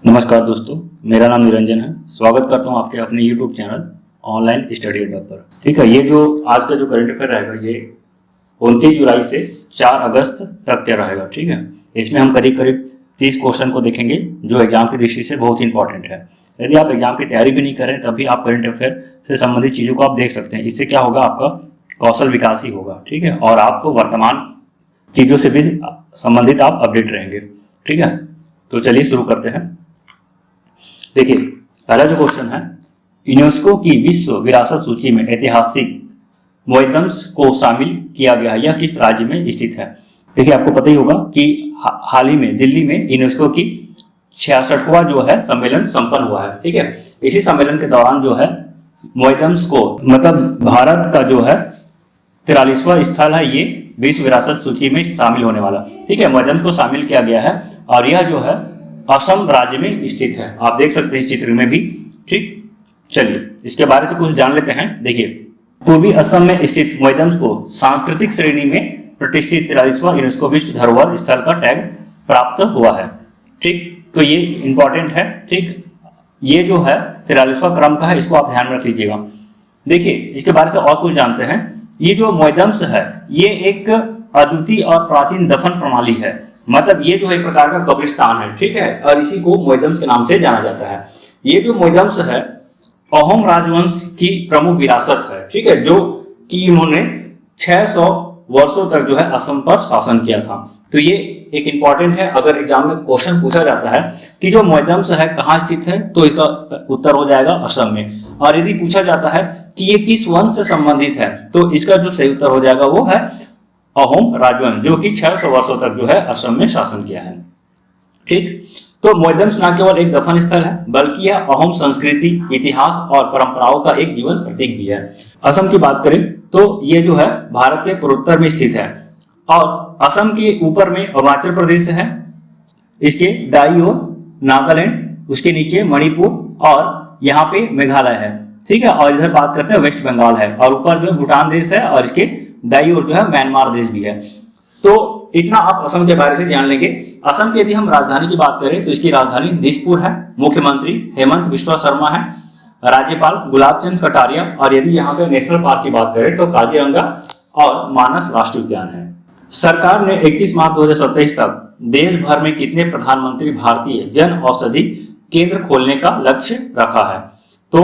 नमस्कार दोस्तों, मेरा नाम निरंजन है। स्वागत करता हूं आपके अपने YouTube चैनल ऑनलाइन स्टडी अड्डा पर। ठीक है, ये जो आज का जो करंट अफेयर रहेगा ये 29 जुलाई से 4 अगस्त तक क्या रहेगा। ठीक है, इसमें हम करीब करीब 30 क्वेश्चन को देखेंगे जो एग्जाम की दृष्टि से बहुत इंपॉर्टेंट है। यदि आप एग्जाम की तैयारी भी नहीं करें तब भी आप करंट अफेयर से संबंधित चीज़ों को आप देख सकते हैं। इससे क्या होगा, आपका कौशल विकास ही होगा। ठीक है, और आपको वर्तमान चीज़ों से भी संबंधित आप अपडेट रहेंगे। ठीक है, तो चलिए शुरू करते हैं। देखिए, पहला जो क्वेश्चन है, यूनेस्को की विश्व विरासत सूची में ऐतिहासिक मोइदम्स को शामिल किया गया है, यह किस राज्य में स्थित है। देखिए, आपको पता ही होगा कि हाल ही में दिल्ली में यूनेस्को की 66वां जो है सम्मेलन संपन्न हुआ है। ठीक है, इसी सम्मेलन के दौरान जो है मोइदम्स को, मतलब भारत का जो है 43वां स्थल है ये विश्व विरासत सूची में शामिल होने वाला। ठीक है, मोइदम्स को शामिल किया गया है और यह जो है असम राज्य में स्थित है। आप देख सकते हैं इस चित्र में भी। ठीक, चलिए इसके बारे से कुछ जान लेते हैं। देखिए, पूर्वी असम में स्थित मोइदम्स को सांस्कृतिक श्रेणी में प्रतिष्ठित 43वां यूनेस्को विश्व धरोहर स्थल का टैग प्राप्त हुआ है। ठीक, तो ये इंपॉर्टेंट है। ठीक, ये जो है 43वां क्रम का है, इसको आप ध्यान में रख लीजिएगा। देखिए, इसके बारे से और कुछ जानते हैं। ये जो मोइदम्स है ये एक अद्वितीय और प्राचीन दफन प्रणाली है। मतलब ये जो एक प्रकार का कब्रिस्तान है। ठीक है, और इसी को मोइदम्स के नाम से जाना जाता है। ये जो मोइदम्स है अहोम राजवंश की प्रमुख विरासत है। ठीक है, जो कि इन्होंने 600 वर्षों तक जो है असम पर शासन किया था। तो ये एक इंपॉर्टेंट है। अगर एग्जाम में क्वेश्चन पूछा जाता है कि जो मोइदम्स है कहाँ स्थित है, तो इसका उत्तर हो जाएगा असम में। और यदि पूछा जाता है कि ये किस वंश से संबंधित है, तो इसका जो सही उत्तर हो जाएगा वो है अहोम राजवंश, जो कि 600 वर्षों तक जो है असम में शासन किया है। ठीक, तो मोइदम्स न केवल एक दफन स्थल है बल्कि यह अहोम संस्कृति, इतिहास और परंपराओं का एक जीवन प्रतीक भी है। असम की बात करें तो ये जो है भारत के पूर्वोत्तर में स्थित है और असम के ऊपर में अरुणाचल प्रदेश है, इसके दाईं ओर नागालैंड, उसके नीचे मणिपुर और यहाँ पे मेघालय है। ठीक है, और इधर बात करते हैं वेस्ट बंगाल है और ऊपर जो भूटान देश है और इसके दाईं ओर जो है म्यांमार देश भी है। तो इतना आप असम के बारे से जान लेंगे। असम की यदि हम राजधानी की बात करें तो इसकी राजधानी दिसपुर है, मुख्यमंत्री हेमंत बिस्वा शर्मा है, राज्यपाल गुलाब चंद कटारिया, और यदि यहाँ के नेशनल पार्क की बात करें तो काजीरंगा और मानस राष्ट्रीय उद्यान है। सरकार ने 31 मार्च 2027 तक देश भर में कितने प्रधानमंत्री भारतीय जन औषधि केंद्र खोलने का लक्ष्य रखा है। तो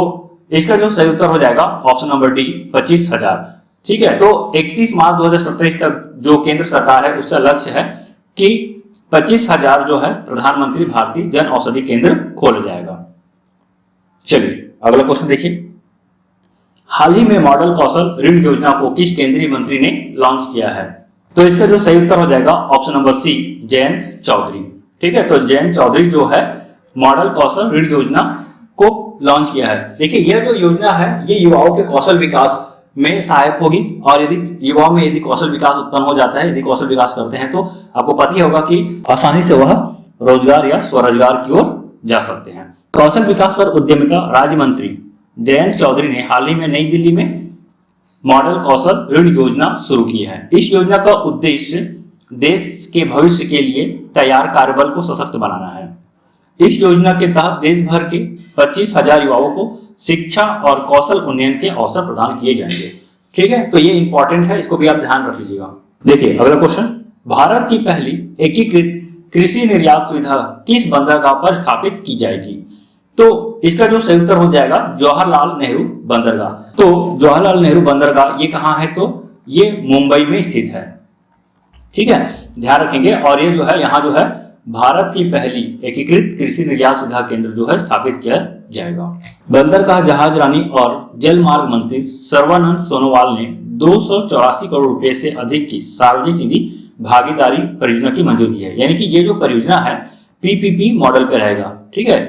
इसका जो सही उत्तर हो जाएगा ऑप्शन नंबर डी, 25,000। ठीक है, तो 31 मार्च 2027 तक जो केंद्र सरकार है उसका लक्ष्य है कि 25,000 जो है प्रधानमंत्री भारतीय जन औषधि केंद्र खोला जाएगा। चलिए अगला क्वेश्चन देखिए, हाल ही में मॉडल कौशल ऋण योजना को किस केंद्रीय मंत्री ने लॉन्च किया है। तो इसका जो सही उत्तर हो जाएगा option number C, Jayant Chaudhary. ठीक है, तो जयंत चौधरी जो है मॉडल कौशल ऋण योजना को लॉन्च किया है। देखिए, यह जो योजना है ये युवाओं के कौशल विकास में सहायक होगी और यदि युवाओं में यदि कौशल विकास उत्पन्न हो जाता है, यदि कौशल विकास करते हैं तो आपको पता ही होगा कि आसानी से वह रोजगार या स्वरोजगार की ओर जा सकते हैं। कौशल विकास और उद्यमिता राज्य मंत्री जयंत चौधरी ने हाल ही में नई दिल्ली में मॉडल कौशल ऋण योजना शुरू की है। इस योजना का उद्देश्य देश के भविष्य के लिए तैयार कार्यबल को सशक्त बनाना है। इस योजना के तहत देश भर के 25,000 युवाओं को शिक्षा और कौशल उन्नयन के अवसर प्रदान किए जाएंगे। ठीक है, तो ये इंपॉर्टेंट है, इसको भी आप ध्यान रख लीजिएगा। देखिए अगला क्वेश्चन, भारत की पहली एकीकृत कृषि निर्यात सुविधा किस बंदरगाह पर स्थापित की जाएगी। तो इसका जो सही उत्तर हो जाएगा जवाहरलाल नेहरू बंदरगाह। तो जवाहरलाल नेहरू बंदरगाह ये कहाँ है, तो ये मुंबई में स्थित है। ठीक है, ध्यान रखेंगे। और ये जो है यहाँ जो है भारत की पहली एकीकृत कृषि निर्यात सुविधा केंद्र जो है स्थापित किया जाएगा। बंदरगाह जहाज रानी और जल मार्ग मंत्री सर्बानंद सोनोवाल ने 284 करोड़ रुपए से अधिक की सार्वजनिक निधि भागीदारी परियोजना की मंजूरी दी है। यानी कि ये जो परियोजना है पीपीपी मॉडल पे रहेगा। ठीक है,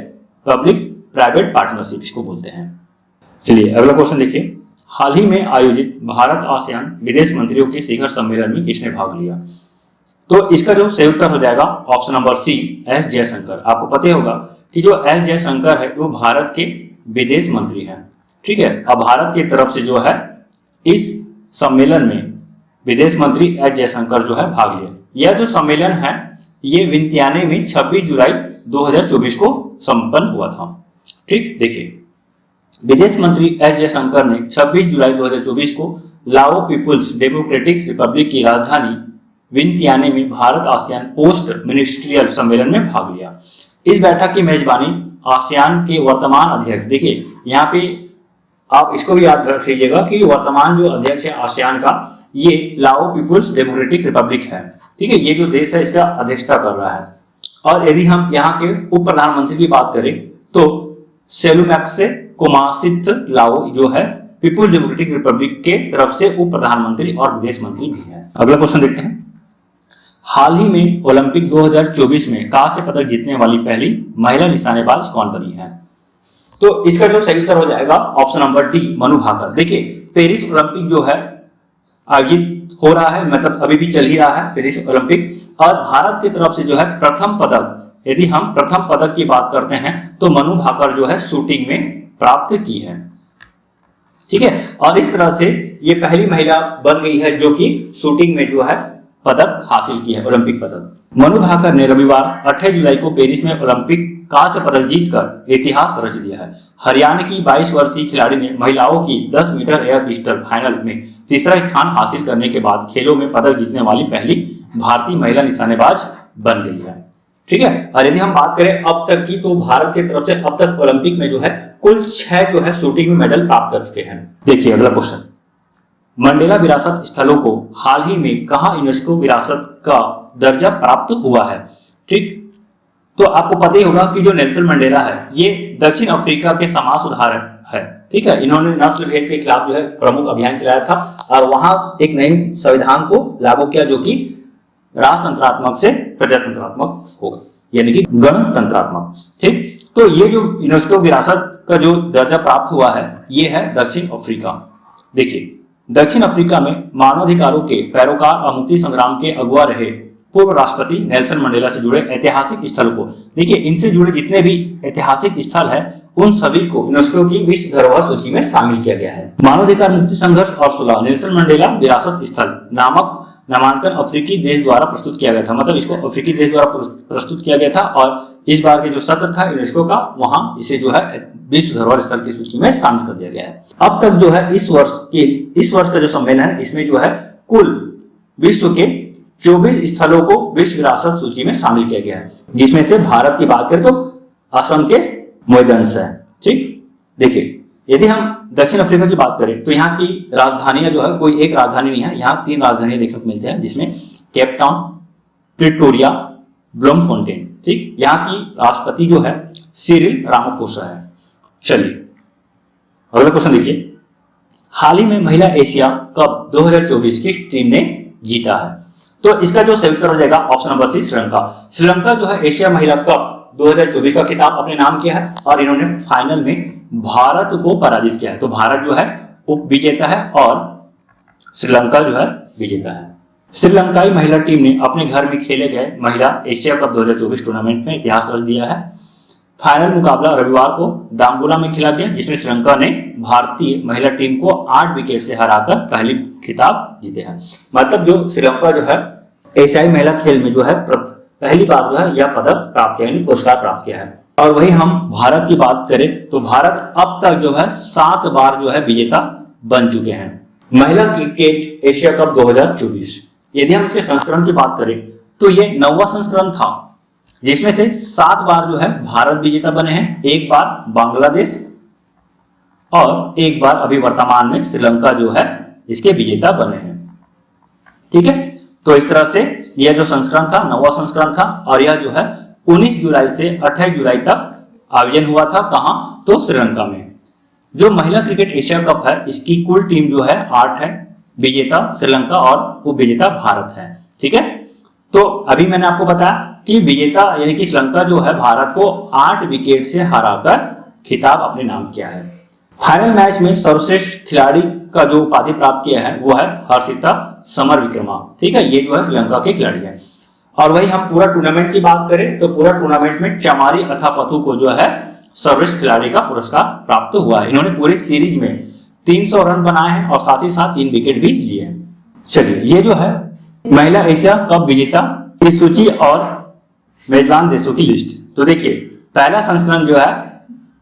पब्लिक प्राइवेट पार्टनरशिप इसको बोलते हैं। चलिए अगला क्वेश्चन देखिए, हाल ही में आयोजित भारत आसियान विदेश मंत्रियों के शिखर सम्मेलन में किसने भाग लिया। तो इसका जो सही उत्तर हो जाएगा option number C, S Jaishankar. आपको पता होगा कि जो एस जयशंकर है वो भारत के विदेश मंत्री हैं। ठीक है, अब भारत की तरफ से जो है इस सम्मेलन में विदेश मंत्री एस जयशंकर जो है भाग लिए। यह जो सम्मेलन है ये विंतियाने में 26 जुलाई 2024 को संपन्न हुआ था। ठीक, देखिए विदेश मंत्री एस जयशंकर ने 26 जुलाई 2024 को लाओ पीपुल्स डेमोक्रेटिक रिपब्लिक की राजधानी विंतियाने में भारत आसियान पोस्ट मिनिस्ट्रियल सम्मेलन में भाग लिया। इस बैठक की मेजबानी आसियान के वर्तमान अध्यक्ष, देखिए यहाँ पे आप इसको भी याद रख लीजिएगा कि वर्तमान जो अध्यक्ष है आसियान का, ये लाओ पीपुल्स डेमोक्रेटिक रिपब्लिक है। ठीक है, ये जो देश है इसका अध्यक्षता कर रहा है। और यदि हम यहाँ के उप प्रधानमंत्री की बात करें तो सेलुमैक्से कोमासित लाओ जो है पीपुल्स डेमोक्रेटिक रिपब्लिक के तरफ से उप प्रधानमंत्री और विदेश मंत्री भी है। अगला क्वेश्चन देखते हैं। हाल ही में ओलंपिक 2024 में कांस्य पदक जीतने वाली पहली महिला निशानेबाज कौन बनी है? तो इसका जो सही उत्तर हो जाएगा option number D, Manu Bhaker. देखिए पेरिस ओलंपिक जो है आयोजित हो रहा है, मतलब अभी भी चल ही रहा है पेरिस ओलंपिक, और भारत की तरफ से जो है प्रथम पदक, यदि हम प्रथम पदक की बात करते हैं तो मनु भाकर जो है शूटिंग में प्राप्त की है। ठीक है, और इस तरह से ये पहली महिला बन गई है जो कि शूटिंग में जो है पदक हासिल की है, ओलंपिक पदक। मनु भाकर ने रविवार 28 जुलाई को पेरिस में ओलंपिक कांस्य पदक जीतकर इतिहास रच दिया है। हरियाणा की 22 वर्षीय खिलाड़ी ने महिलाओं की 10 मीटर एयर पिस्टल फाइनल में तीसरा स्थान हासिल करने के बाद खेलों में पदक जीतने वाली पहली भारतीय महिला निशानेबाज बन गई है। ठीक है, और यदि हम बात करें अब तक की, तो भारत की तरफ से अब तक ओलंपिक में जो है कुल 6 जो है शूटिंग में मेडल प्राप्त कर चुके हैं। देखिए अगला क्वेश्चन, मंडेला विरासत स्थलों को हाल ही में कहां यूनेस्को विरासत का दर्जा प्राप्त हुआ है? ठीक, तो आपको पता ही होगा कि जो नेल्सन मंडेला है ये दक्षिण अफ्रीका के समाज सुधारक है। ठीक है, इन्होंने नस्ल भेद के खिलाफ जो है प्रमुख अभियान चलाया था और वहां एक नई संविधान को लागू किया जो कि राजतंत्रात्मक से प्रजातंत्रात्मक होगा, यानी कि गणतंत्रात्मक। ठीक, तो ये जो यूनेस्को विरासत का जो दर्जा प्राप्त हुआ है ये है दक्षिण अफ्रीका। देखिए दक्षिण अफ्रीका में मानवाधिकारों के पैरोकार और मुक्ति संग्राम के अगुवा रहे पूर्व राष्ट्रपति नेल्सन मंडेला से जुड़े ऐतिहासिक स्थल को, देखिए इनसे जुड़े जितने भी ऐतिहासिक स्थल है उन सभी को यूनेस्को की विश्व धरोहर सूची में शामिल किया गया है। मानवाधिकार, मुक्ति संघर्ष और सुलह नेल्सन मंडेला विरासत स्थल नामक नामांकन अफ्रीकी देश द्वारा प्रस्तुत किया गया था, मतलब इसको अफ्रीकी देश द्वारा प्रस्तुत किया गया था और इस बार के जो सत्र था यूनेस्को का, वहां इसे जो है विश्व धरोहर स्थल की सूची में शामिल कर दिया गया है। अब तक जो है इस वर्ष का जो सम्मेलन है इसमें जो है कुल विश्व के 24 स्थलों को विश्व विरासत सूची में शामिल किया गया है, जिसमें से भारत की बात करें तो असम के मोइदंस है। ठीक, देखिए यदि हम दक्षिण अफ्रीका की बात करें तो यहाँ की राजधानियां जो है कोई एक राजधानी नहीं है, यहाँ 3 राजधानियां देखने को मिलती हैं, जिसमें केप टाउन, प्रिटोरिया, ब्लूमफोंटेन। ठीक, यहाँ की राष्ट्रपति जो है सिरिल रामाफोसा है। चलिए अगला क्वेश्चन देखिए, हाल ही में महिला एशिया कप 2024 किस टीम ने जीता है? तो इसका जो सही उत्तर हो जाएगा option number C, Sri Lanka. Sri Lanka जो है एशिया महिला कप 2024 का खिताब अपने नाम किया है और इन्होंने फाइनल में भारत को पराजित किया है। तो भारत जो है उप विजेता है और श्रीलंका जो है विजेता है। श्रीलंकाई महिला टीम ने अपने घर में खेले गए महिला एशिया कप 2024 टूर्नामेंट में इतिहास रच दिया है। फाइनल मुकाबला रविवार को दांगुला में खेला गया, जिसमें श्रीलंका ने भारतीय महिला टीम को 8 विकेट से हराकर पहली खिताब जीते हैं। मतलब जो श्रीलंका जो है एशियाई महिला खेल में जो है पहली बार जो है यह पदक प्राप्त किया, पुरस्कार प्राप्त किया है। और वही हम भारत की बात करें तो भारत अब तक जो है 7 बार जो है विजेता बन चुके हैं महिला क्रिकेट एशिया कप 2024। यदि हम इसके संस्करण की बात करें तो ये 9वां संस्करण था, जिसमें से 7 बार जो है भारत विजेता बने हैं, 1 बार बांग्लादेश और 1 बार अभी वर्तमान में श्रीलंका जो है इसके विजेता बने हैं। ठीक है, तो इस तरह से यह जो संस्करण था 9वां संस्करण था और यह जो है 19 जुलाई से 28 जुलाई तक आयोजन हुआ था। कहां? तो श्रीलंका में। जो महिला क्रिकेट एशिया कप है इसकी कुल टीम जो है 8 है, विजेता श्रीलंका और उप विजेता भारत है। ठीक है, तो अभी मैंने आपको बताया कि विजेता यानी कि श्रीलंका जो है भारत को 8 विकेट से हराकर खिताब अपने नाम किया है। फाइनल मैच में सर्वश्रेष्ठ खिलाड़ी का जो उपाधि प्राप्त किया है वो है हर्षिता समरविक्रमा। ठीक है, ये जो है श्रीलंका के खिलाड़ी है। और वही हम पूरा टूर्नामेंट की बात करें तो पूरा टूर्नामेंट में चमारी अथापथु को जो है सर्वश्रेष्ठ खिलाड़ी का पुरस्कार प्राप्त हुआ है। इन्होंने पूरी सीरीज में 300 रन बनाए हैं और साथ ही साथ 3 विकेट भी लिए हैं। चलिए, ये जो है महिला एशिया कप विजेता की सूची और मेजबान देशों की लिस्ट। तो देखिए पहला संस्करण जो है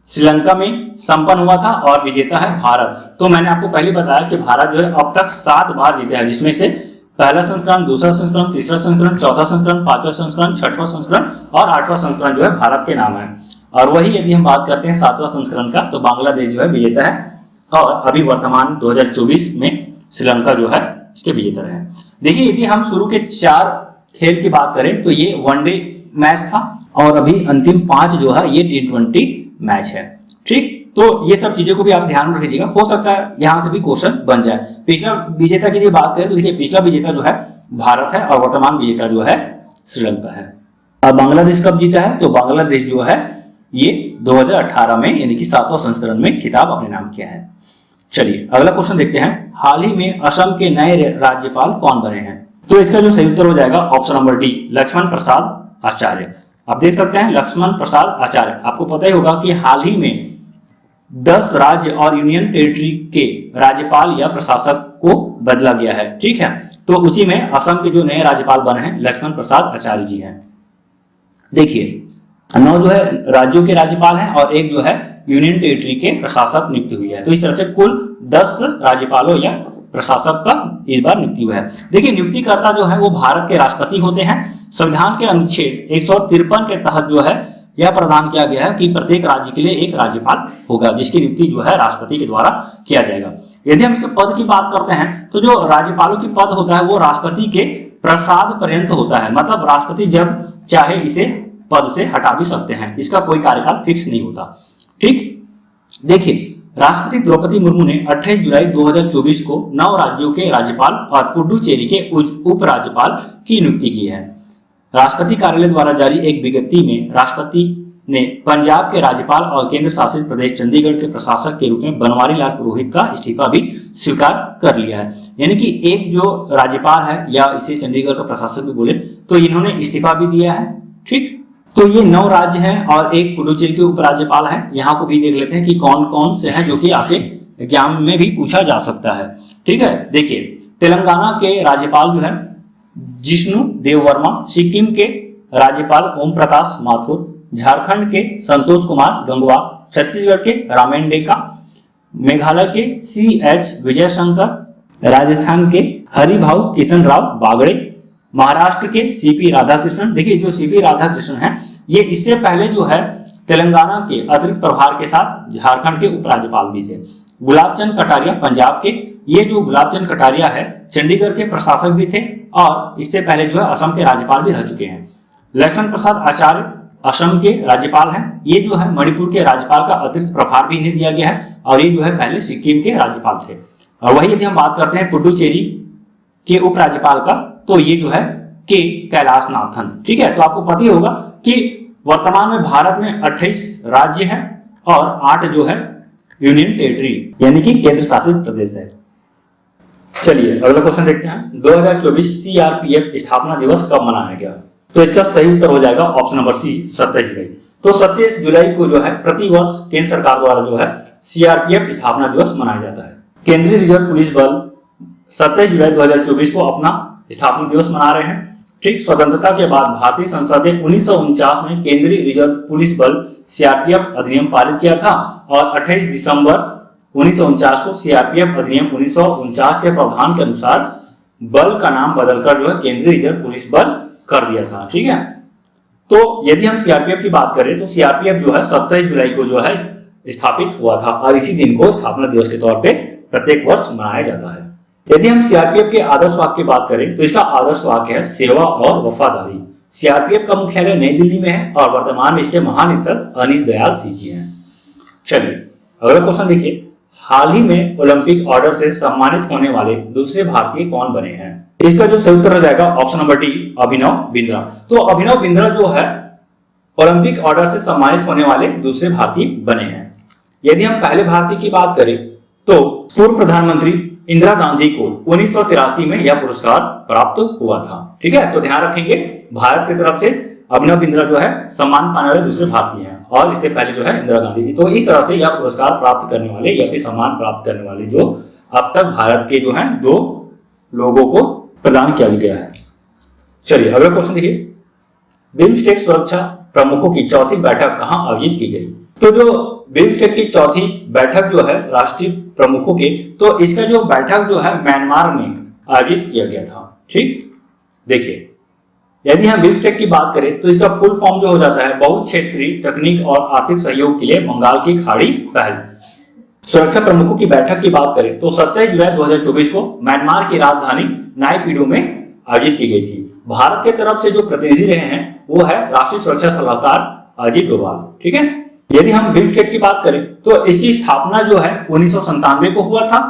श्रीलंका में संपन्न हुआ था और विजेता है भारत। तो मैंने आपको पहले बताया कि भारत जो है अब तक 7 बार जीता है, जिसमें से पहला संस्करण, दूसरा संस्करण, तीसरा संस्करण, चौथा संस्करण, 5वां संस्करण, 6वां संस्करण और 8वां संस्करण जो है भारत के नाम है। और वही यदि हम बात करते हैं 7वां संस्करण का, तो बांग्लादेश जो है विजेता है और अभी वर्तमान 2024 में श्रीलंका जो है इसके विजेता रहे। देखिए, यदि हम शुरू के 4 खेल की बात करें तो ये वनडे मैच था और अभी अंतिम 5 जो है ये T20 मैच है। ठीक, तो ये सब चीजों को भी आप ध्यान में रखिएगा, हो सकता है यहां से भी क्वेश्चन बन जाए। पिछला विजेता की बात करें तो देखिए, पिछला विजेता जो है भारत है और वर्तमान विजेता जो है श्रीलंका है। अब बांग्लादेश कब जीता है, तो बांग्लादेश जो है ये 2018 में यानी कि 7वां संस्करण में खिताब अपने नाम किया है। चलिए अगला क्वेश्चन देखते हैं। हाल ही में असम के नए राज्यपाल कौन बने हैं? तो इसका जो सही उत्तर हो जाएगा option number D, Lakshman Prasad Acharya. आप देख सकते हैं लक्ष्मण प्रसाद आचार्य। आपको पता ही होगा कि हाल ही में 10 राज्य और यूनियन टेरिटरी के राज्यपाल या प्रशासक को बदला गया है। ठीक है, तो उसी में असम के जो नए राज्यपाल बने हैं लक्ष्मण प्रसाद आचार्य जी हैं। देखिए 9 जो है राज्यों के राज्यपाल हैं और 1 जो है यूनियन टेरिटरी के प्रशासक नियुक्ति हुई है। तो इस तरह से कुल 10 राज्यपालों या प्रशासक का इस बार नियुक्ति हुआ है। देखिए, नियुक्तिकर्ता जो है वो भारत के राष्ट्रपति होते हैं। संविधान के अनुच्छेद 153 के तहत जो है यह प्रावधान किया गया है कि प्रत्येक राज्य के लिए एक राज्यपाल होगा, जिसकी नियुक्ति जो है राष्ट्रपति के द्वारा किया जाएगा। यदि हम इसके पद की बात करते हैं तो जो राज्यपालों की पद होता है वो राष्ट्रपति के प्रसाद पर्यंत होता है, मतलब राष्ट्रपति जब चाहे इसे पद से हटा भी सकते हैं, इसका कोई कार्यकाल फिक्स नहीं होता। ठीक, देखिए राष्ट्रपति द्रौपदी मुर्मू ने 28 जुलाई 2024 को 9 राज्यों के राज्यपाल और पुडुचेरी के उपराज्यपाल की नियुक्ति की है। राष्ट्रपति कार्यालय द्वारा जारी एक विज्ञप्ति में राष्ट्रपति ने पंजाब के राज्यपाल और केंद्र शासित प्रदेश चंडीगढ़ के प्रशासक के रूप में बनवारी लाल पुरोहित का इस्तीफा भी स्वीकार कर लिया है। यानी कि एक जो राज्यपाल है या इसे चंडीगढ़ का प्रशासक भी बोले तो इन्होंने इस्तीफा भी दिया है। ठीक, तो ये 9 राज्य हैं और एक पुडुचेरी के उपराज्यपाल हैं। यहाँ को भी देख लेते हैं कि कौन कौन से हैं, जो कि आपके एग्जाम में भी पूछा जा सकता है। ठीक है, देखिए तेलंगाना के राज्यपाल जो है जिष्णु देव वर्मा, सिक्किम के राज्यपाल ओम प्रकाश माथुर, झारखंड के संतोष कुमार गंगवार, छत्तीसगढ़ के रामेंडेका, मेघालय के CH विजय शंकर, राजस्थान के हरिभाऊ किशन राव बागड़े, महाराष्ट्र के CP राधाकृष्णन। देखिए जो CP राधाकृष्णन है ये इससे पहले जो है तेलंगाना के अतिरिक्त प्रभार के साथ झारखंड के उपराज्यपाल भी थे। गुलाबचंद कटारिया पंजाब के, ये जो गुलाबचंद कटारिया है चंडीगढ़ के प्रशासक भी थे और इससे पहले जो है असम के राज्यपाल भी रह चुके हैं। लक्ष्मण प्रसाद आचार्य असम के राज्यपाल हैं। ये जो है मणिपुर के राज्यपाल का अतिरिक्त प्रभार भी इन्हें दिया गया है और ये जो है पहले सिक्किम के राज्यपाल थे। और वही यदि हम बात करते हैं पुडुचेरी के उपराज्यपाल का, तो ये जो है के कैलाश नाथन। ठीक है, तो आपको पता ही होगा कि वर्तमान में भारत में 28 राज्य है और 8 जो है यूनियन टेरिटरी यानी कि केंद्र शासित प्रदेश है। चलिए अगला क्वेश्चन देखते हैं। 2024 CRPF स्थापना दिवस कब मनाया गया? तो इसका सही उत्तर हो जाएगा ऑप्शन नंबर सी, 27 जुलाई। तो 27 जुलाई को जो है प्रतिवर्ष केंद्र सरकार द्वारा जो है CRPF स्थापना दिवस मनाया जाता है। केंद्रीय रिजर्व पुलिस बल 27 जुलाई 2024 को अपना स्थापना दिवस मना रहे हैं। ठीक, स्वतंत्रता के बाद भारतीय संसद ने 1949 में केंद्रीय रिजर्व पुलिस बल CRPF अधिनियम पारित किया था और 28 दिसंबर 1949 को CRPF अधिनियम 1949 के प्रावधान के अनुसार बल का नाम बदलकर जो है केंद्रीय रिजर्व पुलिस बल कर दिया था। ठीक है, तो यदि हम CRPF की बात करें तो CRPF जो है 27 जुलाई को जो है स्थापित हुआ था और इसी दिन को स्थापना दिवस के तौर पे प्रत्येक वर्ष मनाया जाता है। यदि हम CRPF के आदर्श वाक्य की बात करें तो इसका आदर्श वाक्य है सेवा और वफादारी। CRPF का मुख्यालय नई दिल्ली में है और वर्तमान में इसके महानिदेशक अनीश दयाल सिंह जी हैं। चलिए अगला क्वेश्चन देखिए। हाल ही में ओलंपिक ऑर्डर से सम्मानित होने वाले दूसरे भारतीय कौन बने हैं? इसका जो सही उत्तर हो जाएगा option number D, Abhinav Bindra. तो अभिनव बिंद्रा जो है ओलंपिक ऑर्डर से सम्मानित होने वाले दूसरे भारतीय बने हैं। यदि हम पहले भारतीय की बात करें तो पूर्व प्रधानमंत्री इंदिरा गांधी को 1983 में यह पुरस्कार प्राप्त हुआ था। ठीक है, तो ध्यान रखेंगे भारत की तरफ से अभिनव बिंद्रा जो है सम्मान पाने वाले दूसरे भारतीय हैं और इससे पहले जो है इंदिरा गांधी। तो इस तरह से यह पुरस्कार प्राप्त करने वाले या फिर सम्मान प्राप्त करने वाले जो अब तक भारत के जो है 2 लोगों को प्रदान किया गया है। चलिए अगला क्वेश्चन देखिए। बिम्स्टेक सुरक्षा प्रमुखों की चौथी बैठक कहां आयोजित की गई? तो जो बिम्स्टेक की चौथी बैठक जो है राष्ट्रीय प्रमुखों के, तो इसका जो बैठक जो है म्यांमार में आयोजित किया गया था। ठीक, देखिए यदि हम बिम्स्टेक की बात करें तो इसका फुल फॉर्म जो हो जाता है बहु क्षेत्रीय तकनीक और आर्थिक सहयोग के लिए बंगाल की खाड़ी पहल। सुरक्षा प्रमुखों की बैठक की बात करें तो 27 जुलाई 2024 को म्यांमार की राजधानी नायपीडू में आयोजित की गई थी। भारत के तरफ से जो प्रतिनिधि रहे हैं वो है राष्ट्रीय सुरक्षा सलाहकार अजीत डोभाल। ठीक है, यदि हम बिम्स्टेक की बात करें तो इसकी स्थापना जो है 1997 को हुआ था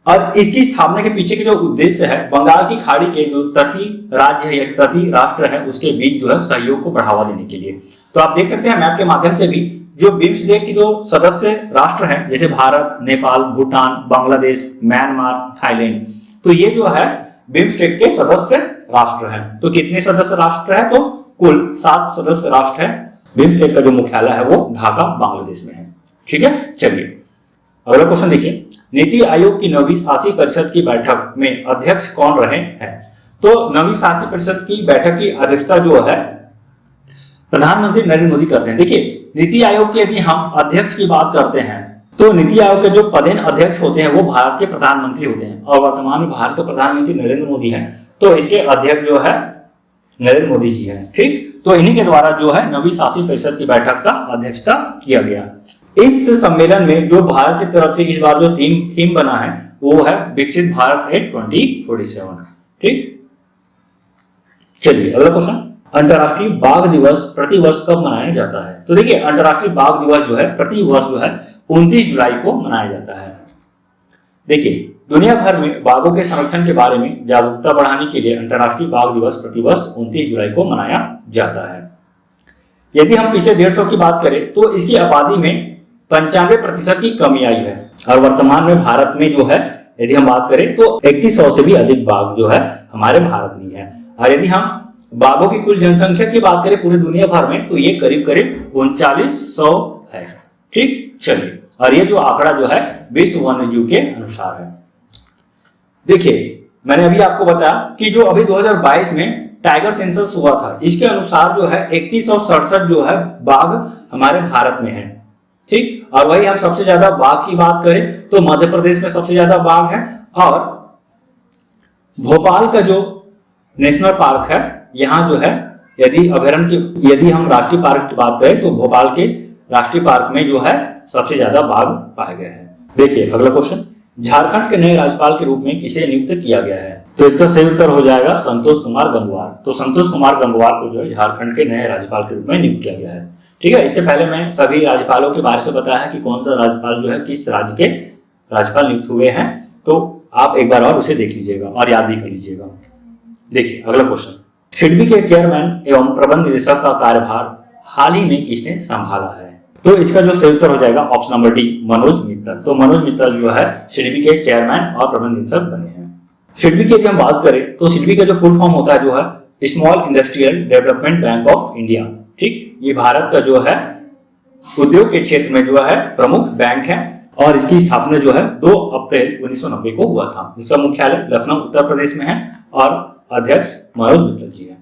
और इसकी स्थापना के पीछे के जो उद्देश्य है बंगाल की खाड़ी के जो तटीय राज्य या तटीय राष्ट्र है उसके बीच जो है सहयोग को बढ़ावा देने के लिए। तो आप देख सकते हैं मैप के माध्यम से भी जो बिम्स्टेक की जो सदस्य राष्ट्र हैं जैसे भारत, नेपाल, भूटान, बांग्लादेश, म्यांमार, थाईलैंड, तो ये जो है बिम्स्टेक के सदस्य राष्ट्र हैं। तो कितने सदस्य राष्ट्र है? तो कुल 7 सदस्य राष्ट्र है। बिम्स्टेक का जो मुख्यालय है वो ढाका बांग्लादेश में है। ठीक है, चलिए अगला क्वेश्चन देखिए, नीति आयोग की 9वीं शासी परिषद की बैठक में अध्यक्ष कौन रहे हैं? तो 9वीं शासी परिषद की बैठक की अध्यक्षता जो है प्रधानमंत्री नरेंद्र मोदी करते हैं। देखिए नीति आयोग के यदि हम अध्यक्ष की बात करते हैं तो नीति आयोग के जो पदेन अध्यक्ष होते हैं वो भारत के प्रधानमंत्री होते हैं और वर्तमान में भारत के प्रधानमंत्री नरेंद्र मोदी हैं, तो इसके अध्यक्ष जो है नरेंद्र मोदी जी हैं। ठीक, तो इन्हीं के द्वारा जो है 9वीं शासी परिषद की बैठक का अध्यक्षता किया गया। इस सम्मेलन में जो भारत की तरफ से इस बार जो थीम बना है वो है विकसित भारत एट 2047। ठीक, चलिए अगला क्वेश्चन, अंतरराष्ट्रीय बाघ दिवस प्रतिवर्ष कब मनाया जाता है? तो देखिए अंतरराष्ट्रीय बाघ दिवस जो है प्रतिवर्ष जो है 29 जुलाई को मनाया जाता है। देखिए दुनिया भर में बाघों के संरक्षण के बारे में जागरूकता बढ़ाने के लिए अंतरराष्ट्रीय बाघ दिवस प्रतिवर्ष 29 जुलाई को मनाया जाता है। यदि हम पिछले 150 की बात करें तो इसकी आबादी में 95% की कमी आई है और वर्तमान में भारत में जो है यदि हम बात करें तो 3100 से भी अधिक बाघ जो है हमारे भारत में है। और यदि हम बाघों की कुल जनसंख्या की बात करें पूरी दुनिया भर में तो ये करीब करीब 3900 है। ठीक, चलिए, और ये जो आंकड़ा जो है विश्व वन्यजीव के अनुसार है। देखिए मैंने अभी आपको बताया कि जो अभी 2022 में टाइगर सेंसस हुआ था इसके अनुसार जो है 3167 जो है बाघ हमारे भारत में है। ठीक, और वही हम सबसे ज्यादा बाघ की बात करें तो मध्य प्रदेश में सबसे ज्यादा बाघ है और भोपाल का जो नेशनल पार्क है यहाँ जो है यदि हम राष्ट्रीय पार्क की बात करें तो भोपाल के राष्ट्रीय पार्क में जो है सबसे ज्यादा बाघ पाए गए हैं। देखिए अगला क्वेश्चन, झारखंड के नए राज्यपाल के रूप में किसे नियुक्त किया गया है? तो इसका सही उत्तर हो जाएगा संतोष कुमार गंगवार। तो संतोष कुमार गंगवार को जो है झारखंड के नए राज्यपाल के रूप में नियुक्त किया गया है। ठीक है, इससे पहले मैं सभी राज्यपालों के बारे में बताया है कि कौन सा राज्यपाल जो है किस राज्य के राज्यपाल नियुक्त हुए हैं, तो आप एक बार और उसे देख लीजिएगा और याद भी कर लीजिएगा। देखिए अगला क्वेश्चन, सिडबी के चेयरमैन एवं प्रबंध निदेशक का कार्यभार हाल ही में किसने संभाला है? तो इसका जो सही उत्तर हो जाएगा option number D, Manoj Mittal. तो मनोज मित्तल जो है सिडबी के चेयरमैन और प्रबंध निदेशक बने हैं। सिडबी की यदि हम बात करें तो सिडबी का जो फुल फॉर्म होता है जो है small industrial development bank of India. ठीक, ये भारत का जो है उद्योग के क्षेत्र में जो है प्रमुख बैंक है और इसकी स्थापना जो है 2 अप्रैल 1990 को हुआ था। इसका मुख्यालय लखनऊ उत्तर प्रदेश में है और अध्यक्ष मनोज मित्तल जी है।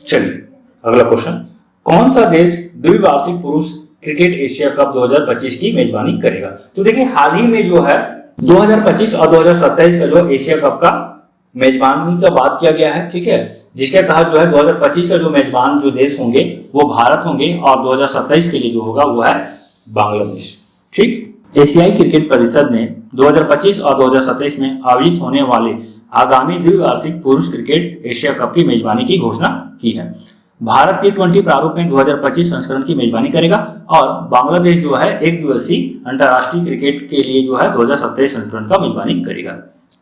चलिए अगला क्वेश्चन, कौन सा देश द्विवार्षिक पुरुष क्रिकेट एशिया कप 2025 की मेजबानी करेगा? तो देखिए हाल ही में जो है 2025 और 2027 का जो एशिया कप का मेजबानी का बात किया गया है। ठीक है, जिसके तहत जो है 2025 का जो मेजबान जो देश होंगे वो भारत होंगे और 2027 के लिए जो होगा वो है बांग्लादेश। ठीक, एशियाई क्रिकेट परिषद ने 2025 और 2027 में आयोजित होने वाले आगामी द्विवार्षिक पुरुष क्रिकेट एशिया कप की मेजबानी की घोषणा की है। भारत T20 प्रारूप में 2025 संस्करण की मेजबानी करेगा और बांग्लादेश जो है एक दिवसीय अंतरराष्ट्रीय क्रिकेट के लिए जो है 2027 संस्करण का मेजबानी करेगा।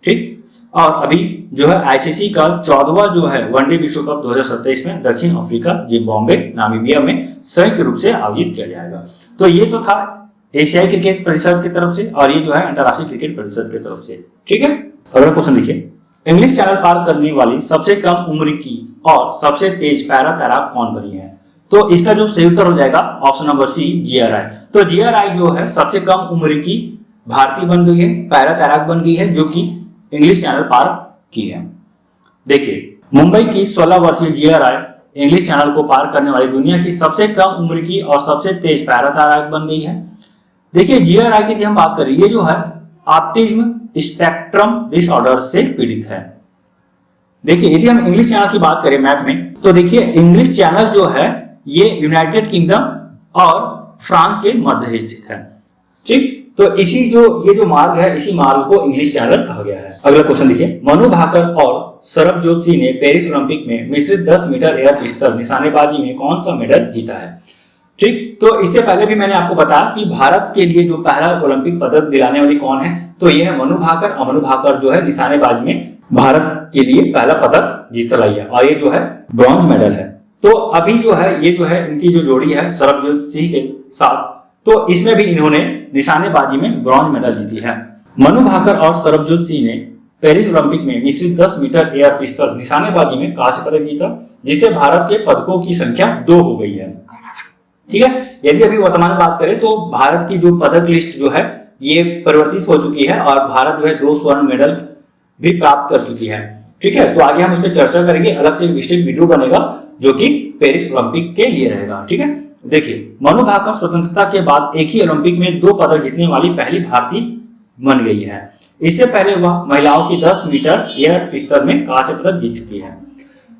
ठीक, और अभी जो है आईसीसी का 14वां जो है वनडे विश्व कप 2027 में दक्षिण अफ्रीका, जिम्बाब्वे, नामीबिया में संयुक्त रूप से आयोजित किया जाएगा। तो ये तो था एशियाई क्रिकेट परिषद की तरफ से और ये जो है अंतरराष्ट्रीय क्रिकेट परिषद की तरफ से। ठीक है, अगला क्वेश्चन देखिए, इंग्लिश चैनल पार करने वाली सबसे कम उम्र की और सबसे तेज पैरा तैराक कौन बनी है? तो इसका जो सही उत्तर हो जाएगा ऑप्शन नंबर सी, GRI। तो GRI जो है सबसे कम उम्र की भारतीय बन गई है, पैरा तैराक बन गई है जो कि इंग्लिश चैनल पार की है। देखिए मुंबई की 16 वर्षीय GRI इंग्लिश चैनल को पार करने वाली दुनिया की सबसे कम उम्र की और सबसे तेज पैरा तैराक बन गई है। देखिए GRI की हम बात करें, ये जो है ऑटिज्म स्पेक्ट्रम डिसऑर्डर से पीड़ित है। देखिए यदि हम इंग्लिश चैनल की बात करें मैप में, तो देखिए इंग्लिश चैनल जो है ये यूनाइटेड किंगडम और फ्रांस के मध्य स्थित है। ठीक, तो ये जो मार्ग है, इसी मार्ग को इंग्लिश चैनल कहा गया है। अगला क्वेश्चन देखिए, मनु भाकर और सरबजोत सिंह ने पेरिस ओलंपिक में मिश्रित 10 मीटर एयर पिस्टल निशानेबाजी में कौन सा मेडल जीता है? ठीक, तो इससे पहले भी मैंने आपको बताया कि भारत के लिए जो पहला ओलंपिक पदक दिलाने वाली कौन है, तो यह है मनु भाकर। और मनु भाकर जो है निशानेबाजी में भारत के लिए पहला पदक जीत लाई है और ये जो है ब्रॉन्ज मेडल है। तो अभी जो है ये जो है इनकी जो जोड़ी है सरबजोत सिंह के साथ, तो इसमें भी इन्होंने निशानेबाजी में ब्रॉन्ज मेडल जीती है। मनु भाकर और सरबजोत सिंह ने पेरिस ओलंपिक में मिश्रित 10 मीटर एयर पिस्टल निशानेबाजी में कांस्य पदक जीता, जिससे भारत के पदकों की संख्या 2 हो गई है। ठीक है, यदि अभी वर्तमान बात करें तो भारत की जो पदक लिस्ट जो है ये परिवर्तित हो चुकी है और भारत जो है 2 स्वर्ण मेडल भी प्राप्त कर चुकी है। ठीक है, तो आगे हम इस पर चर्चा करेंगे, अलग से विस्तृत वीडियो बनेगा जो कि पेरिस ओलंपिक के लिए रहेगा। ठीक है, देखिए मनु भाकर स्वतंत्रता के बाद एक ही ओलंपिक में 2 पदक जीतने वाली पहली भारतीय बन गई है। इससे पहले वह महिलाओं की 10 मीटर एयर पिस्टल में कांस्य पदक जीत चुकी है।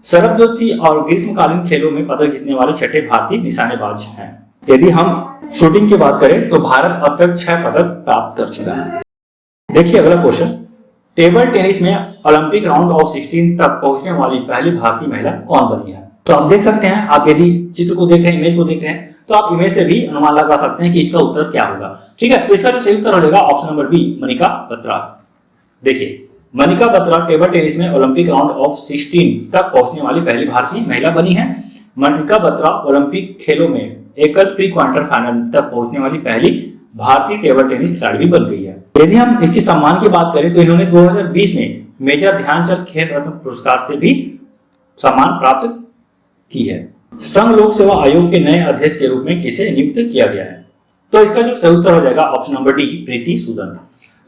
सरबजोत सिंह और ग्रीष्मकालीन खेलों में पदक जीतने वाले छठे भारतीय निशानेबाज हैं। यदि हम शूटिंग की बात करें तो भारत अब तक 6 पदक प्राप्त कर चुका है। देखिए अगला क्वेश्चन, टेबल टेनिस में ओलंपिक राउंड ऑफ 16 तक पहुंचने वाली पहली भारतीय महिला कौन बनी है? तो आप देख सकते हैं, आप यदि चित्र को देख रहे हैं, इमेज को देख रहे हैं, तो आप इमेज से भी अनुमान लगा सकते हैं कि इसका उत्तर क्या होगा। ठीक है, तो इसका जो सही उत्तर हो जाएगा option number B, Manika Batra. देखिए मनिका बत्रा टेबल टेनिस में ओलंपिक राउंड ऑफ 16 तक पहुंचने वाली पहली भारतीय महिला बनी है। मनिका बत्रा ओलंपिक खेलों में एकल प्री क्वार्टर फाइनल तक पहुंचने वाली पहली भारतीय टेबल टेनिस खिलाड़ी भी बन गई है। यदि हम इसके सम्मान की बात करें तो इन्होंने 2020 में मेजर ध्यानचंद खेल रत्न पुरस्कार से भी सम्मान प्राप्त की है। संघ लोक सेवा आयोग के नए अध्यक्ष के रूप में किसे नियुक्त किया गया है? तो इसका जो सही उत्तर हो जाएगा option number D, Preeti Sudan.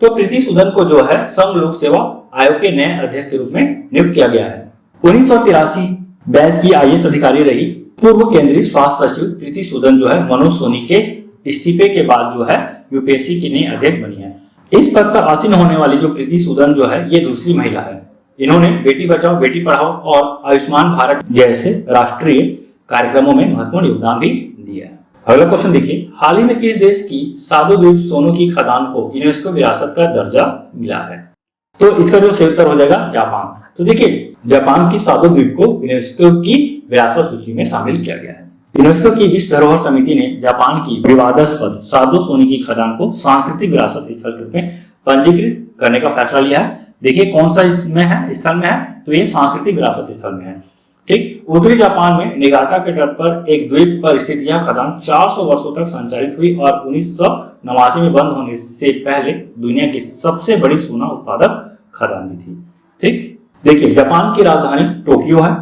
तो प्रीति सूदन को जो है संघ लोक सेवा आयोग के नए अध्यक्ष के रूप में नियुक्त किया गया है। 1983 बैच की IAS अधिकारी रही पूर्व केंद्रीय स्वास्थ्य सचिव प्रीति सूदन जो है मनोज सोनी के इस्तीफे के बाद जो है यूपीएससी की नई अध्यक्ष बनी है। इस पद पर आसीन होने वाली जो प्रीति सूदन जो है ये दूसरी महिला है। इन्होंने बेटी बचाओ बेटी पढ़ाओ और आयुष्मान भारत जैसे राष्ट्रीय कार्यक्रमों में महत्वपूर्ण योगदान भी दिया है। अगला क्वेश्चन देखिए, हाल ही में किस देश की साधु द्वीप सोने की खदान को यूनेस्को विरासत का दर्जा मिला है? तो इसका जो सही उत्तर हो जाएगा जापान। तो देखिए जापान की साधु द्वीप को यूनेस्को की विरासत सूची में शामिल किया गया है। यूनेस्को की विश्व धरोहर समिति ने जापान की विवादास्पद साधु सोने की खदान को सांस्कृतिक विरासत स्थल के रूप में पंजीकृत करने का फैसला लिया है। देखिए कौन सा इसमें है, स्थल में है, तो ये सांस्कृतिक विरासत स्थल में है। ठीक, उत्तरी जापान में निगाटा के तट पर एक द्वीप पर स्थित यह खदान 400 वर्षों तक संचालित हुई और 1989 में बंद होने से पहले दुनिया की सबसे बड़ी सोना उत्पादक खदान भी थी। ठीक, देखिए जापान की राजधानी टोक्यो है,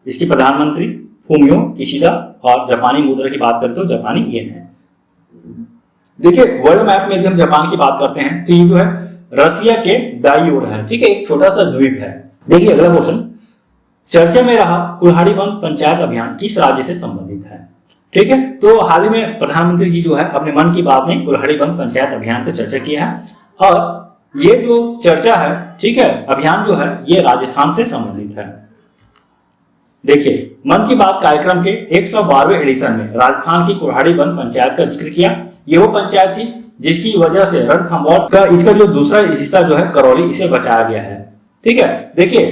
इसकी प्रधानमंत्री फूमियो किशिदा और जापानी मुद्रा की बात करें तो जापानी येन है। देखिए वर्ल्ड मैप में यदि हम जापान की बात करते हैं तो ये जो है रसिया के दाईं ओर है। ठीक है, एक छोटा सा द्वीप है। देखिए अगला क्वेश्चन, चर्चा में रहा कुल्हाड़ी वन पंचायत अभियान किस राज्य से संबंधित है? ठीक है, तो हाल ही में प्रधानमंत्री जी जो है अपने मन की बात में कुल्हाड़ी वन पंचायत अभियान की चर्चा किया है और ये जो चर्चा है, ठीक है, अभियान जो है ये राजस्थान से संबंधित है। देखिए मन की बात कार्यक्रम के 112वें एडिशन में राजस्थान की कुल्हाड़ी वन पंचायत का जिक्र किया। ये वो पंचायत थी जिसकी वजह से रणथंभौर का इसका जो दूसरा हिस्सा जो है करौली, इसे बचाया गया है। ठीक है, देखिए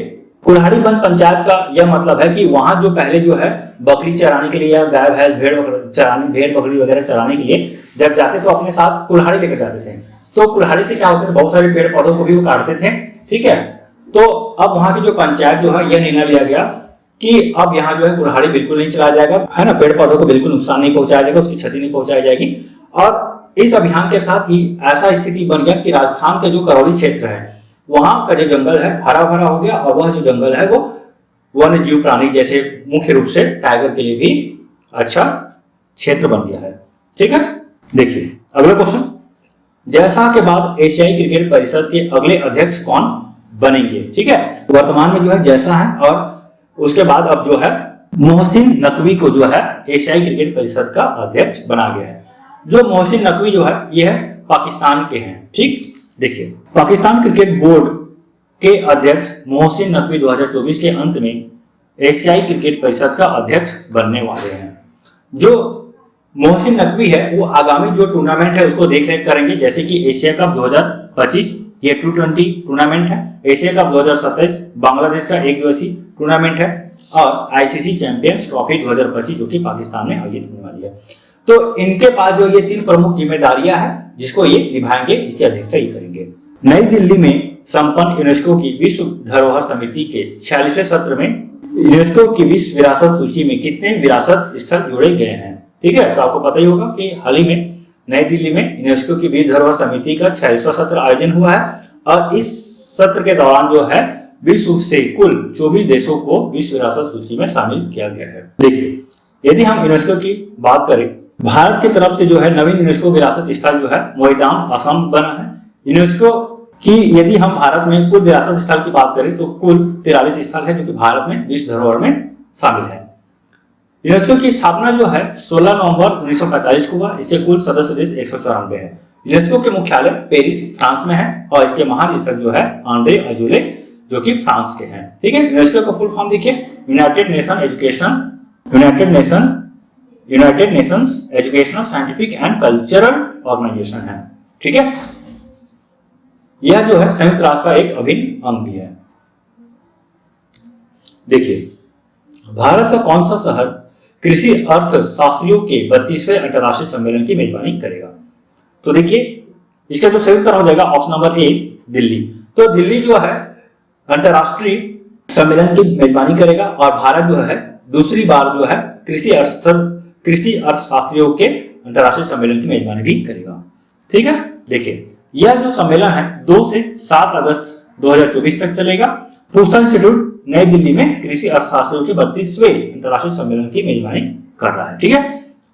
कुल्हाड़ी वन पंचायत का यह मतलब है कि वहां जो पहले जो है बकरी चराने के लिए या गाय भैंस भेड़ बकरी वगैरह चराने के लिए जब जाते तो अपने साथ कुल्हाड़ी लेकर जाते थे। तो कुल्हाड़ी से क्या होता था, बहुत सारे पेड़ पौधों को भी वो काटते थे। ठीक है, तो अब वहां की जो पंचायत जो है यह निर्णय लिया गया कि अब यहाँ जो है कुल्हाड़ी बिल्कुल नहीं चलाया जाएगा, है ना, पेड़ पौधों को बिल्कुल नुकसान नहीं पहुंचाया जाएगा, उसकी क्षति नहीं पहुंचाई जाएगी। और इस अभियान के तहत ही ऐसा स्थिति बन गया कि राजस्थान के जो करौली क्षेत्र है वहां का जो जंगल है हरा भरा हो गया और वह जो जंगल है वो वन्य जीव प्राणी जैसे मुख्य रूप से टाइगर के लिए भी अच्छा क्षेत्र बन गया है। ठीक है, देखिए अगला क्वेश्चन, जैसा के बाद एशियाई क्रिकेट परिषद के अगले अध्यक्ष कौन बनेंगे? ठीक है, वर्तमान में जो है जैसा है और उसके बाद अब जो है मोहसिन नकवी को जो है एशियाई क्रिकेट परिषद का अध्यक्ष बना गया है। जो मोहसिन नकवी जो है ये है पाकिस्तान के हैं। ठीक, देखिए पाकिस्तान क्रिकेट बोर्ड के अध्यक्ष मोहसिन नकवी 2024 के अंत में एशियाई क्रिकेट परिषद का अध्यक्ष बनने वाले हैं। जो मोहसिन नकवी है वो आगामी जो टूर्नामेंट है उसको देख रेख करेंगे, जैसे कि एशिया कप 2025 ये T20 टूर्नामेंट है, एशिया कप 2027 बांग्लादेश का एक दिवसीय टूर्नामेंट है और आईसीसी चैंपियंस ट्रॉफी 2025 जो कि पाकिस्तान में आयोजित होने वाली है। तो इनके पास जो ये 3 प्रमुख जिम्मेदारियां हैं जिसको ये निभाएंगे, इसकी अध्यक्षता ये करेंगे। नई दिल्ली में संपन्न यूनेस्को की विश्व धरोहर समिति के 46वें सत्र में यूनेस्को की विश्व विरासत सूची में कितने विरासत स्थल जोड़े गए हैं? ठीक है, तो आपको पता ही होगा कि हाल ही में नई दिल्ली में यूनेस्को की विश्व धरोहर समिति का 46वां सत्र आयोजन हुआ है और इस सत्र के दौरान जो है विश्व से कुल 24 देशों को विश्व विरासत सूची में शामिल किया गया है। देखिए, यदि हम यूनेस्को की बात करें, भारत की तरफ से जो है नवीन यूनेस्को विरासत स्थल जो है मोइदाम असम बना है। यूनेस्को की यदि हम भारत में कुल विरासत स्थल की बात करें तो कुल 43 स्थल है जो कि भारत में विश्व धरोहर में शामिल है। यूनेस्को की स्थापना जो है 16 नवंबर 1945 को हुआ। इसके कुल सदस्य देश 194 है। यूनेस्को के मुख्यालय पेरिस फ्रांस में है और इसके महानिदेशक जो है आंद्रे अजोले जो कि फ्रांस के हैं। ठीक है, यूनेस्को का फुल फॉर्म देखिए, United Nations Educational Scientific and Cultural Organization है। ठीक है, यह जो है संयुक्त राष्ट्र का एक अभिन्न अंग भी है। देखिए, भारत का कौन सा शहर कृषि अर्थशास्त्रियों के 32वें अंतर्राष्ट्रीय सम्मेलन की मेजबानी करेगा? तो देखिए, इसका जो सही उत्तर हो जाएगा ऑप्शन नंबर ए, दिल्ली। तो दिल्ली जो है अंतर्राष्ट्रीय सम्मेलन की मेजबानी करेगा और भारत जो है दूसरी बार जो है कृषि अर्थशास्त्रियों के अंतर्राष्ट्रीय सम्मेलन की मेजबानी भी करेगा। ठीक है, देखिए यह जो सम्मेलन है 2 से 7 अगस्त 2024 तक चलेगा। पूसा इंस्टीट्यूट नई दिल्ली में कृषि अर्थशास्त्रियों के 32वें अंतर्राष्ट्रीय सम्मेलन की मेजबानी कर रहा है। ठीक है,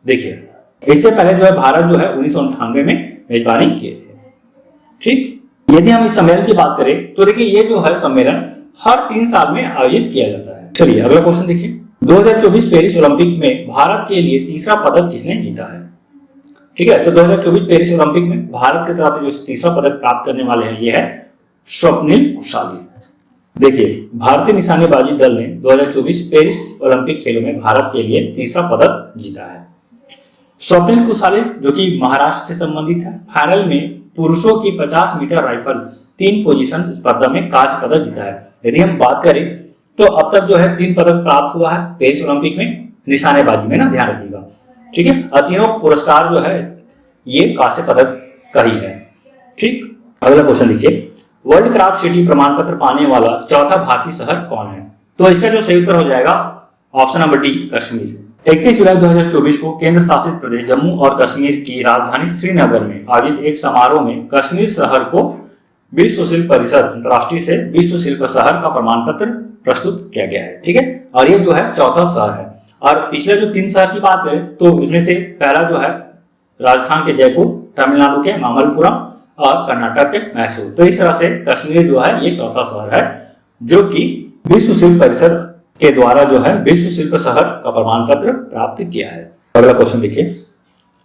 देखिए इससे पहले जो है भारत जो है 1998 में मेजबानी किए थे। ठीक, यदि हम इस सम्मेलन की बात करें तो देखिए ये जो है सम्मेलन हर 3 साल में आयोजित किया जाता है। चलिए अगला क्वेश्चन देखिए, 2024 पेरिस ओलंपिक में भारत के लिए तीसरा पदक किसने जीता है? ठीक है, तो 2024 पेरिस ओलंपिक में भारत की तरफ से जो तीसरा पदक प्राप्त करने वाले हैं ये है स्वप्निल कुशाली। देखिए, भारतीय निशानेबाजी दल ने 2024 पेरिस ओलंपिक खेलों में भारत के लिए तीसरा पदक जीता है। स्वप्निल कुशाली जो कि महाराष्ट्र से संबंधित है, फाइनल में पुरुषों की 50 मीटर राइफल 3 पोजीशन स्पर्धा में कांस्य पदक जीता है। यदि हम बात करें तो अब तक जो है 3 पदक प्राप्त हुआ है पेरिस ओलंपिक में निशानेबाजी में, ना ध्यान रखिएगा। ठीक है, और तीनों पुरस्कार जो है ये कांस्य पदक का ही है। ठीक, अगला क्वेश्चन देखिए, वर्ल्ड क्राफ्ट सिटी प्रमाण पत्र पाने वाला चौथा भारतीय शहर कौन है? तो इसका जो सही उत्तर हो जाएगा ऑप्शन नंबर डी, कश्मीर। 31 जुलाई 2024 को केंद्र शासित प्रदेश जम्मू और कश्मीर की राजधानी श्रीनगर में आयोजित एक समारोह में कश्मीर शहर को विश्व शिल्प परिषद अंतर्राष्ट्रीय से विश्व शिल्प शहर का प्रमाण पत्र प्रस्तुत किया गया है। ठीक है, और ये जो है चौथा शहर है। और पिछले जो 3 शहर की बात करें तो इसमें से पहला जो है राजस्थान के जयपुर, तमिलनाडु के मामल्लपुरम और कर्नाटक के मैसूर। तो इस तरह से कश्मीर जो है ये चौथा शहर है जो कि विश्व शिल्प परिषद के द्वारा जो है विश्व शिल्प शहर का प्रमाण पत्र प्राप्त किया है। अगला क्वेश्चन देखिए,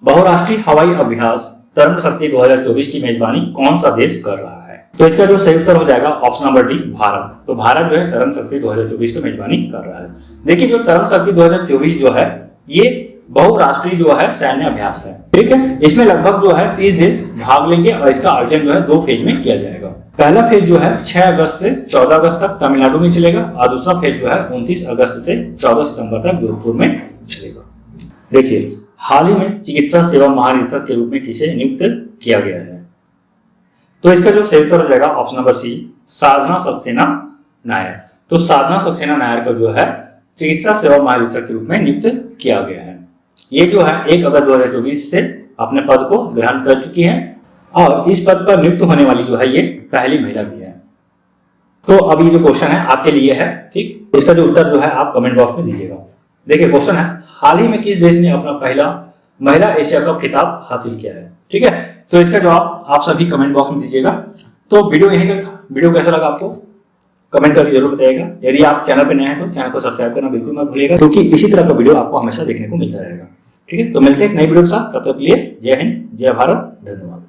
बहुराष्ट्रीय हवाई अभ्यास तरंग शक्ति 2024 की मेजबानी कौन सा देश कर रहा है? तो इसका जो सही उत्तर हो जाएगा ऑप्शन नंबर डी, भारत। तो भारत जो है तरंग शक्ति 2024 की मेजबानी कर रहा है। देखिए, जो तरंग शक्ति 2024 जो है ये बहुराष्ट्रीय जो है सैन्य अभ्यास है। ठीक है, इसमें लगभग जो है 30 देश भाग लेंगे और इसका आयोजन जो है 2 फेज में किया जाएगा। पहला फेज जो है 6 अगस्त से 14 अगस्त तक तमिलनाडु में चलेगा और दूसरा फेज जो है 29 अगस्त से 14 सितंबर तक जोधपुर में चलेगा। देखिए, हाल ही में चिकित्सा सेवा महानिदेशक के रूप में किसे नियुक्त किया गया है? तो इसका जो सही उत्तर हो जाएगा ऑप्शन नंबर सी, साधना सक्सेना नायर। तो साधना सक्सेना नायर को जो है चिकित्सा सेवा महानिदेशक के रूप में नियुक्त किया गया है। ये जो है 1 अगस्त 2024 से अपने पद को ग्रहण कर चुकी हैं और इस पद पर नियुक्त होने वाली जो है ये पहली महिला भी है। तो अब ये जो क्वेश्चन है आपके लिए है। ठीक, इसका जो उत्तर जो है आप कमेंट बॉक्स में दीजिएगा। देखिए, क्वेश्चन है, हाल ही में किस देश ने अपना पहला महिला एशिया कप खिताब हासिल किया है? ठीक है, तो इसका जवाब आप सभी कमेंट बॉक्स में दीजिएगा। तो वीडियो यहीं तक था। वीडियो कैसा लगा आपको कमेंट करके जरूर बताइएगा। यदि आप चैनल पे नए हैं तो चैनल को सब्सक्राइब करना बिल्कुल मत भूलिएगा, क्योंकि इसी तरह का वीडियो आपको हमेशा देखने को मिलता रहेगा। ठीक है, तो मिलते हैं एक नई वीडियो के साथ, तब तक के लिए जय हिंद, जय भारत, धन्यवाद।